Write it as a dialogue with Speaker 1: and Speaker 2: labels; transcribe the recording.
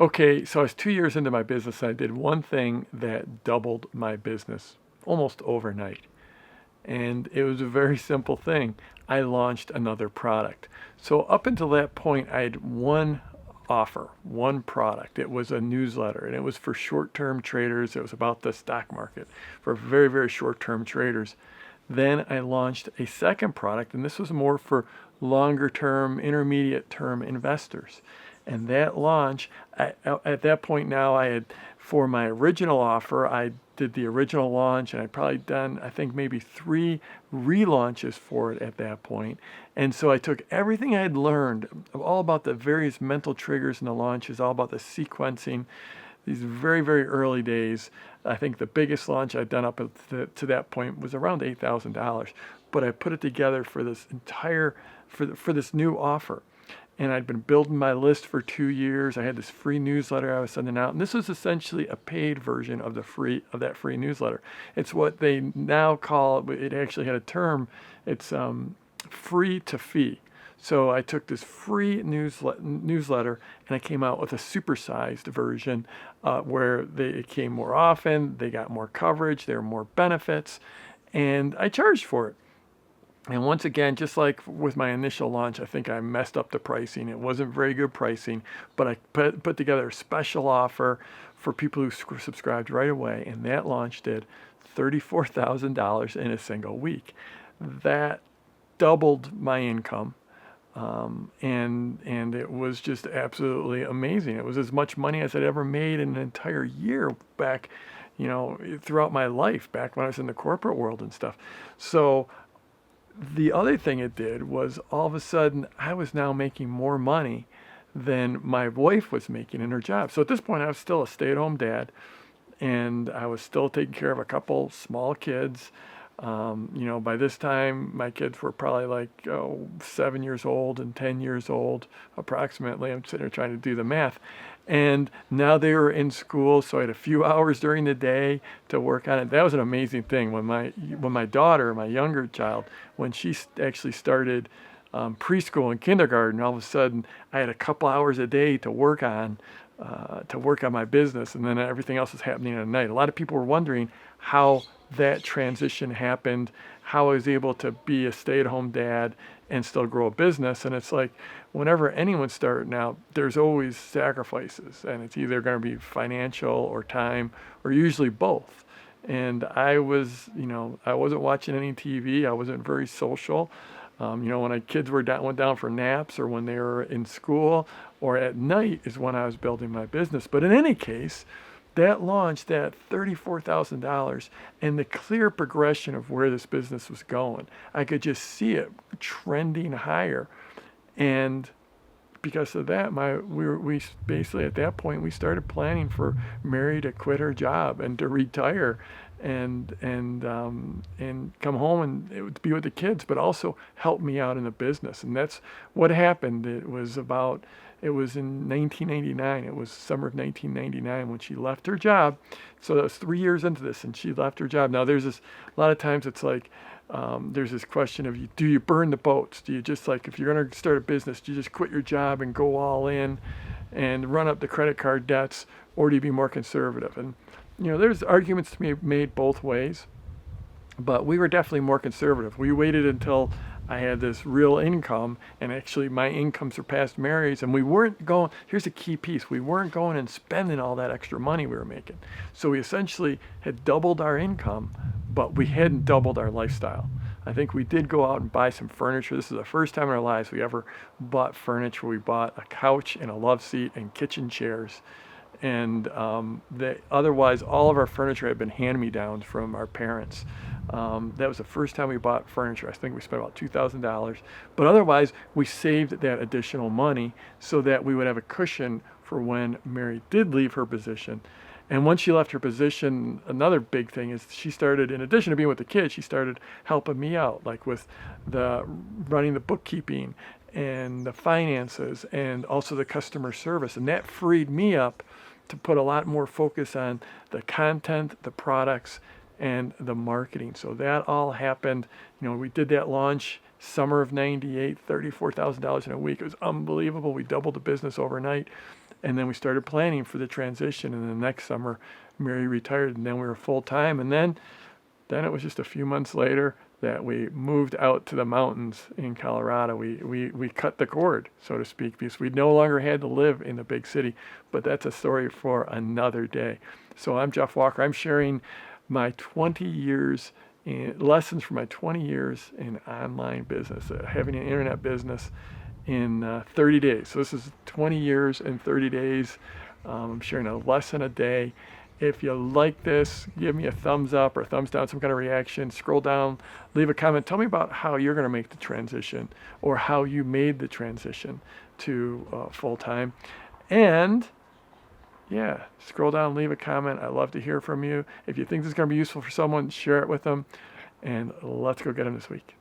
Speaker 1: Okay, so I was 2 years into my business. And I did one thing that doubled my business almost overnight. And it was a very simple thing. I launched another product. So up until that point, I had one offer, one product. It was a newsletter, and it was for short-term traders. It was about the stock market for very, very short-term traders. Then I launched a second product, and this was more for longer-term, intermediate-term investors. And that launch, at that point now, I had, for my original offer, I did the original launch, and I'd probably done, I think, maybe 3 relaunches for it at that point. And so I took everything I had learned, all about the various mental triggers in the launches, all about the sequencing, these very, very early days. I think the biggest launch I'd done up to that point was around $8,000. But I put it together for this for this new offer. And I'd been building my list for 2 years. I had this free newsletter I was sending out, and this was essentially a paid version of that free newsletter. It's what they now call, it actually had a term. It's free to fee. So I took this free newsletter and I came out with a supersized version where it came more often, they got more coverage, there were more benefits, and I charged for it. And once again, just like with my initial launch, I think I messed up the pricing. It wasn't very good pricing, but I put together a special offer for people who subscribed right away, and that launch did $34,000 in a single week. That doubled my income, and it was just absolutely amazing. It was as much money as I'd ever made in an entire year back, throughout my life, back when I was in the corporate world and stuff. So the other thing it did was all of a sudden I was now making more money than my wife was making in her job. So at this point I was still a stay-at-home dad, and I was still taking care of a couple small kids. By this time my kids were probably like 7 years old and 10 years old approximately. I'm sitting there trying to do the math. And now they were in school, so I had a few hours during the day to work on it. That was an amazing thing. When my daughter, my younger child, when she actually started preschool and kindergarten, all of a sudden I had a couple hours a day to work on my business, and then everything else was happening at night. A lot of people were wondering how that transition happened, how I was able to be a stay-at-home dad and still grow a business. And it's like, whenever anyone's starting out, there's always sacrifices, and it's either going to be financial or time, or usually both. And I wasn't watching any TV. I wasn't very social. When my kids went down for naps, or when they were in school, or at night is when I was building my business. But in any case, that launched at $34,000, and the clear progression of where this business was going, I could just see it trending higher. And because of that, we basically at that point we started planning for Mary to quit her job and to retire, and come home and it would be with the kids, but also help me out in the business. And that's what happened. It was in 1999. It was summer of 1999 when she left her job. So that was 3 years into this, and she left her job. Now there's a lot of times it's like, there's this question of, do you burn the boats? Do you just, like, if you're going to start a business, do you just quit your job and go all in and run up the credit card debts, or do you be more conservative? And there's arguments to be made both ways, but we were definitely more conservative. We waited until I had this real income, and actually my income surpassed Mary's, and we weren't going, here's a key piece, we weren't going and spending all that extra money we were making. So we essentially had doubled our income, but we hadn't doubled our lifestyle. I think we did go out and buy some furniture. This is the first time in our lives we ever bought furniture. We bought a couch and a love seat and kitchen chairs. And otherwise, all of our furniture had been hand-me-downs from our parents. That was the first time we bought furniture. I think we spent about $2,000. But otherwise, we saved that additional money so that we would have a cushion for when Mary did leave her position. And once she left her position, another big thing is she started, in addition to being with the kids, she started helping me out, like with the running the bookkeeping and the finances and also the customer service. And that freed me up to put a lot more focus on the content, the products, and the marketing. So that all happened. We did that launch summer of '98, $34,000 in a week. It was unbelievable. We doubled the business overnight. And then we started planning for the transition. And the next summer, Mary retired, and then we were full time. And then it was just a few months later that we moved out to the mountains in Colorado. We cut the cord, so to speak, because we no longer had to live in the big city. But that's a story for another day. So I'm Jeff Walker. I'm sharing my 20 years in lessons from my 20 years in online business, having an internet business in 30 days. So this is 20 years in 30 days. I'm sharing a lesson a day. If you like this, give me a thumbs up or a thumbs down, some kind of reaction. Scroll down, leave a comment. Tell me about how you're going to make the transition or how you made the transition to full-time. And yeah, scroll down, leave a comment. I love to hear from you. If you think this is going to be useful for someone, share it with them. And let's go get them this week.